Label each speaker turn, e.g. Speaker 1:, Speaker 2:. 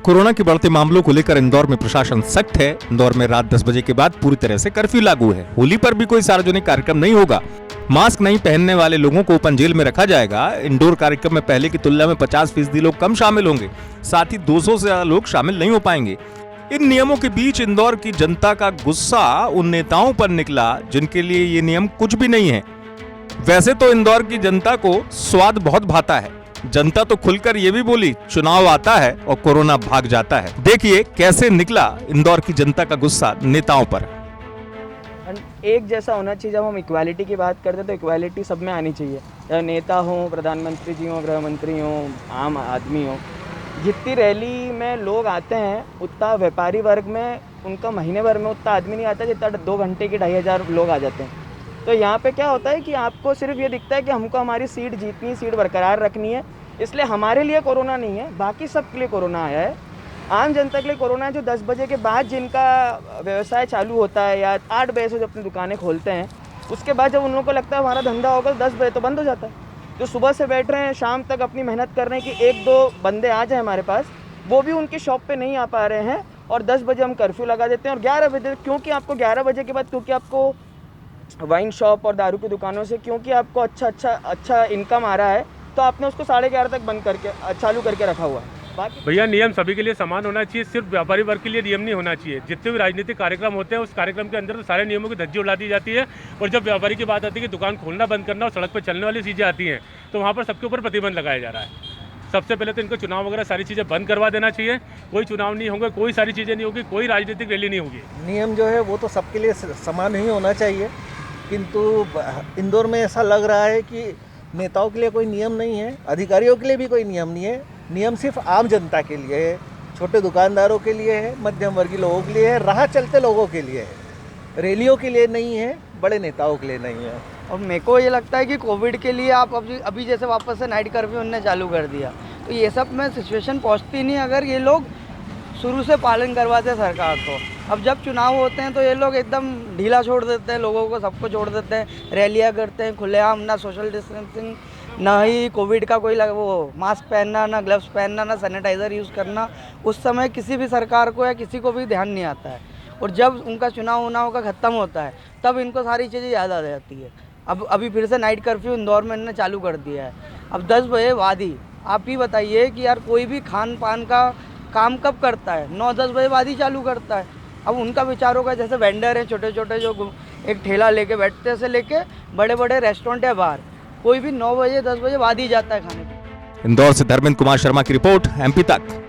Speaker 1: Corona के बढ़ते मामलों को लेकर इंदौर में प्रशासन सख्त है। इंदौर में रात 10 बजे के बाद पूरी तरह से कर्फ्यू लागू है। होली पर भी कोई सार्वजनिक कार्यक्रम नहीं होगा। मास्क नहीं पहनने वाले लोगों को ओपन जेल में रखा जाएगा। इंडोर कार्यक्रम में पहले की तुलना में 50% लोग कम शामिल होंगे। साथ ही 200 से ज्यादा लोग शामिल नहीं हो पाएंगे। इन नियमों के बीच इंदौर की जनता का गुस्सा उन नेताओं पर निकला जिनके लिए ये नियम कुछ भी नहीं है। वैसे तो इंदौर की जनता को स्वाद बहुत भाता है। जनता तो खुलकर ये भी बोली, चुनाव आता है और कोरोना भाग जाता है। देखिए कैसे निकला इंदौर की जनता का गुस्सा नेताओं पर।
Speaker 2: एक जैसा होना चाहिए। जब हम इक्वालिटी की बात करते हैं तो इक्वालिटी सब में आनी चाहिए, चाहे नेता हो, प्रधानमंत्री जी हो, गृह मंत्री हो, आम आदमी हो। जितनी रैली में लोग आते हैं उतना व्यापारी वर्ग में उनका महीने भर में उतना आदमी नहीं आता जितना 2 घंटे के 2500 लोग आ जाते हैं। तो यहाँ पे क्या होता है कि आपको सिर्फ ये दिखता है कि हमको हमारी सीट जीतनी, सीट बरकरार रखनी है, इसलिए हमारे लिए कोरोना नहीं है, बाकी सब के लिए कोरोना आया है। आम जनता के लिए कोरोना है जो 10 बजे के बाद जिनका व्यवसाय चालू होता है या 8 बजे से जब अपनी दुकानें खोलते हैं, उसके बाद जब उन लोगों को लगता है हमारा धंधा होगा तो 10 बजे तो बंद हो जाता है। जो सुबह से बैठ रहे हैं शाम तक अपनी मेहनत कर रहे हैं कि 1-2 बंदे आ जाए हमारे पास, वो भी उनकी शॉप पे नहीं आ पा रहे हैं और 10 बजे हम कर्फ्यू लगा देते हैं। और 11 बजे, क्योंकि आपको 11 बजे के बाद, क्योंकि आपको वाइन शॉप और दारू की दुकानों से क्योंकि आपको अच्छा इनकम आ रहा है, तो आपने उसको 11:30 तक बंद करके चालू करके रखा हुआ है। बाकी
Speaker 3: भैया नियम सभी के लिए समान होना चाहिए, सिर्फ व्यापारी वर्ग के लिए नियम नहीं होना चाहिए। जितने भी राजनीतिक कार्यक्रम होते हैं उस कार्यक्रम के अंदर तो सारे नियमों की धज्जी उड़ा दी जाती है, और जब व्यापारी की बात आती है कि दुकान खोलना बंद करना और सड़क पर चलने वाली चीज़ें आती हैं तो वहाँ पर सबके ऊपर प्रतिबंध लगाया जा रहा है। सबसे पहले तो इनको चुनाव वगैरह सारी चीज़ें बंद करवा देना चाहिए। कोई चुनाव नहीं होंगे, कोई सारी चीज़ें नहीं होगी, कोई राजनीतिक रैली नहीं होगी।
Speaker 4: नियम जो है वो तो सबके लिए समान ही होना चाहिए, किंतु इंदौर में ऐसा लग रहा है कि नेताओं के लिए कोई नियम नहीं है, अधिकारियों के लिए भी कोई नियम नहीं है। नियम सिर्फ आम जनता के लिए है, छोटे दुकानदारों के लिए है, मध्यम वर्गीय लोगों के लिए है, राह चलते लोगों के लिए है, रैलियों के लिए नहीं है, बड़े नेताओं के लिए नहीं है।
Speaker 2: और मेरे को ये लगता है कि कोविड के लिए आप अभी जैसे वापस से नाइट कर्फ्यू उन्होंने चालू कर दिया, तो ये सब में सिचुएशन पहुंचती नहीं अगर ये लोग शुरू से पालन करवाते सरकार को। अब जब चुनाव होते हैं तो ये लोग एकदम ढीला छोड़ देते हैं, लोगों को सबको छोड़ देते हैं, रैलियाँ करते हैं खुलेआम, ना सोशल डिस्टेंसिंग, ना ही कोविड का कोई वो मास्क पहनना, ना ग्लव्स पहनना, ना सैनिटाइज़र यूज़ करना। उस समय किसी भी सरकार को या किसी को भी ध्यान नहीं आता है, और जब उनका चुनाव का ख़त्म होता है तब इनको सारी चीज़ें याद आ जाती है। अब अभी फिर से नाइट कर्फ्यू इंदौर में इन्होंने चालू कर दिया है। अब 10 बजे बाद ही आप ही बताइए कि यार कोई भी खान पान का काम कब करता है? 9-10 बजे बाद ही चालू करता है। अब उनका विचारों का, जैसे वेंडर हैं छोटे छोटे जो एक ठेला लेके बैठते से लेके बड़े बड़े रेस्टोरेंट है बाहर, कोई भी 9 बजे 10 बजे बाद ही जाता है खाने को।
Speaker 1: इंदौर से धर्मेंद्र कुमार शर्मा की रिपोर्ट, MP तक।